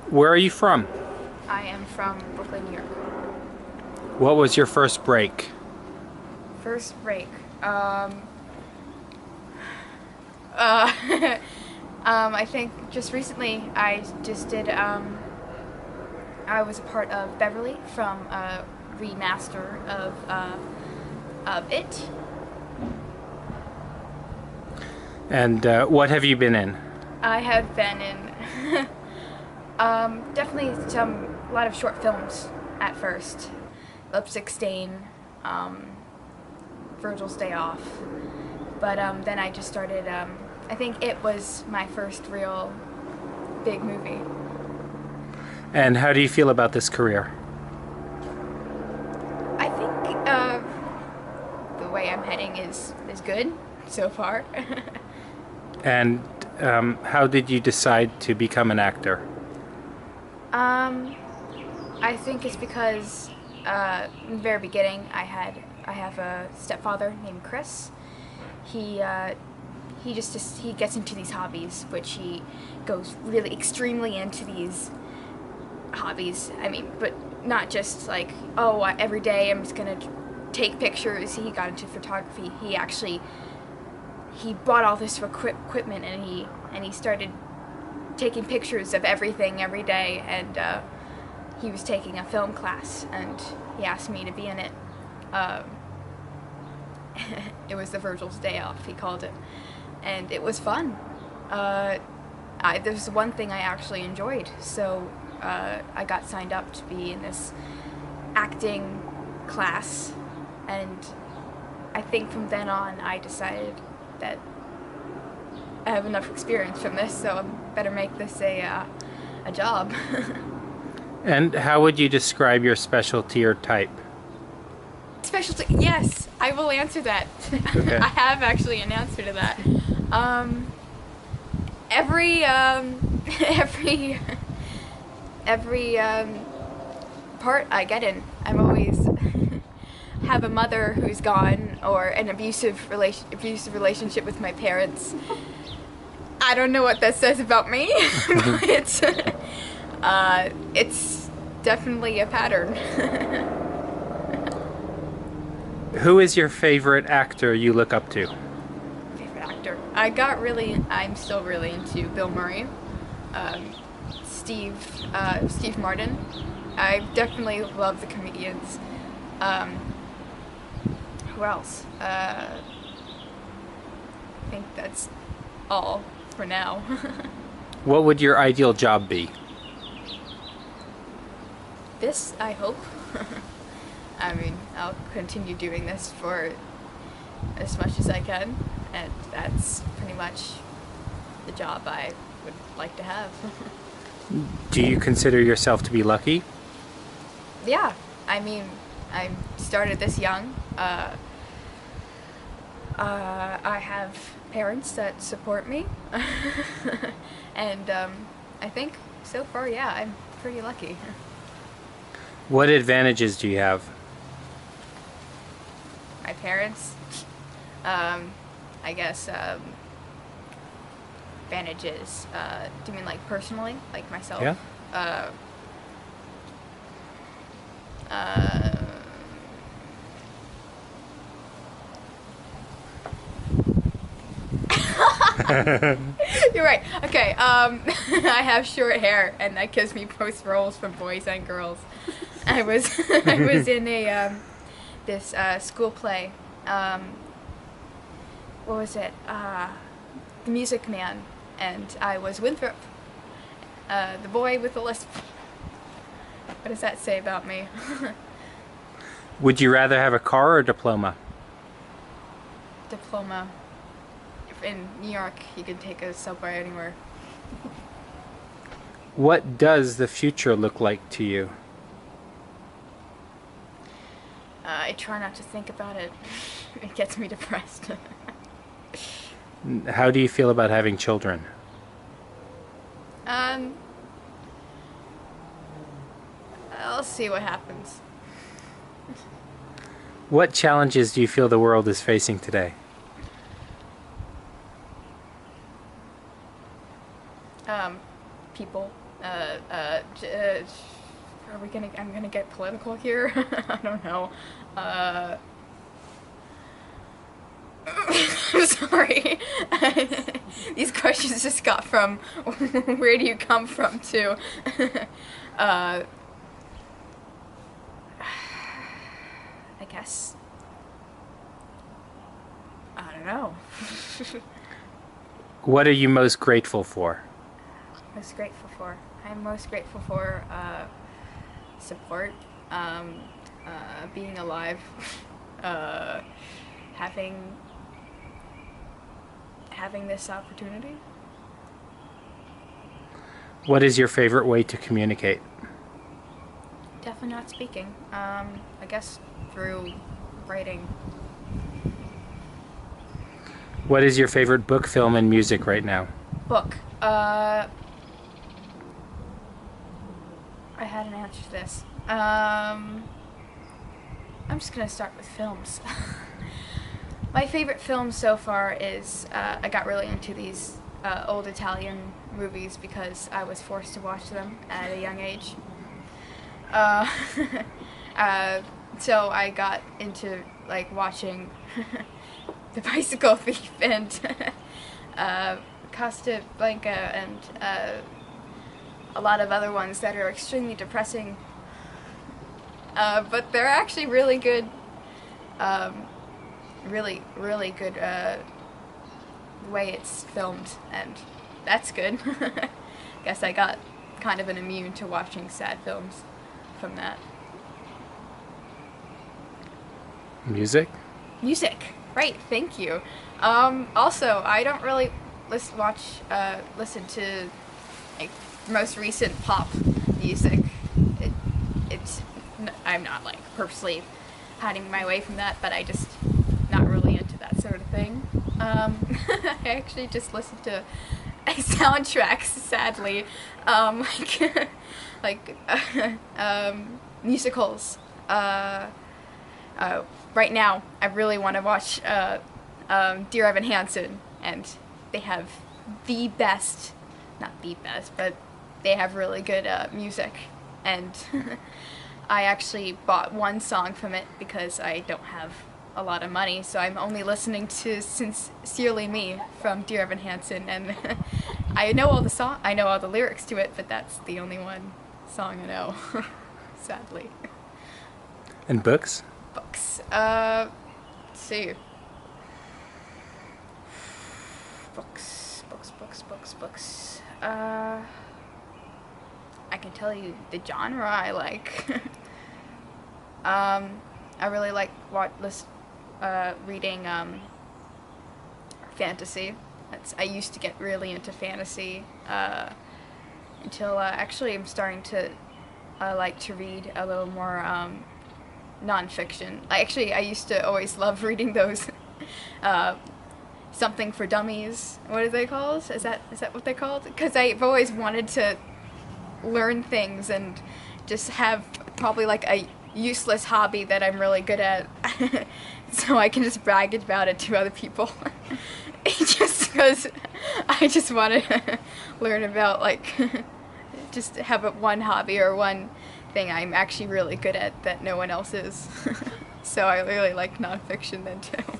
Where are you from? I am from Brooklyn, New York. What was your first break? First break. Uh, I think just recently I just did. I was a part of Beverly from a remaster of it. And what have you been in? I have been in definitely a lot of short films at first. Lipstick Stain, Virgil's Day Off. But then I just started, I think it was my first real big movie. And how do you feel about this career? I think the way I'm heading is good so far. And how did you decide to become an actor? I think it's because in the very beginning I have a stepfather named Chris. He gets into these hobbies, which he goes really extremely into these hobbies. I mean, but not just like, oh, every day I'm just gonna take pictures. He got into photography. He bought all this equipment, and he started taking pictures of everything every day. And he was taking a film class, and he asked me to be in it. It was the Virgil's Day Off, he called it, and it was fun. There's one thing I actually enjoyed, so I got signed up to be in this acting class, and I think from then on I decided that I have enough experience from this, so I better make this a job. And how would you describe your specialty or type? Specialty? Yes, I will answer that. Okay. I have actually an answer to that. Every part I get in, I'm always have a mother who's gone, or an abusive relationship with my parents. I don't know what that says about me, but it's definitely a pattern. Who is your favorite actor you look up to? Favorite actor? I'm still really into Bill Murray, Steve Martin. I definitely love the comedians. Who else? I think that's all for now. What would your ideal job be? This, I hope. I mean, I'll continue doing this for as much as I can, and that's pretty much the job I would like to have. Do you consider yourself to be lucky? Yeah, I mean, I started this young. I have parents that support me, and I think so far, yeah, I'm pretty lucky. What advantages do you have? My parents, I guess, advantages. Do you mean like personally, like myself? Yeah. You're right. Okay. I have short hair, and that gives me both roles from boys and girls. I was in a this school play. What was it? The Music Man, and I was Winthrop, the boy with the lisp. What does that say about me? Would you rather have a car or a diploma? Diploma. In New York, you can take a subway anywhere. What does the future look like to you? I try not to think about it. It gets me depressed. How do you feel about having children? I'll see what happens. What challenges do you feel the world is facing today? People, Are we gonna? I'm gonna get political here. I don't know. I'm sorry. These questions just got from where do you come from to I guess I don't know. What are you most grateful for? Most grateful for. I'm most grateful for support, being alive, having this opportunity. What is your favorite way to communicate? Definitely not speaking. I guess through writing. What is your favorite book, film, and music right now? Book. I had an answer to this. I'm just gonna start with films. My favorite film so far is I got really into these old Italian movies because I was forced to watch them at a young age. So I got into like watching The Bicycle Thief and Costa Blanca and a lot of other ones that are extremely depressing, but they're actually really good. Really good way it's filmed, and that's good. Guess I got kind of an immune to watching sad films from that. Music? Music, right? Thank you. Also, I don't really listen to like most recent pop music. I'm not like purposely hiding my way from that, but I just not really into that sort of thing. I actually just listen to soundtracks, sadly, musicals. Right now, I really want to watch Dear Evan Hansen, and they have the best, not the best, but they have really good music, and I actually bought one song from it because I don't have a lot of money, so I'm only listening to Sincerely Me from Dear Evan Hansen, and I know all the lyrics to it, but that's the only one song I know, sadly. And books? Books. Let's see. Books. I can tell you the genre I like. I really like reading fantasy. I used to get really into fantasy until actually I'm starting to like to read a little more nonfiction. I used to always love reading those Something for Dummies. What are they called? Is that what they're called? Because I've always wanted to learn things and just have probably like a useless hobby that I'm really good at, so I can just brag about it to other people. Just because I just want to learn about just have one hobby or one thing I'm actually really good at that no one else is. So I really like nonfiction then too.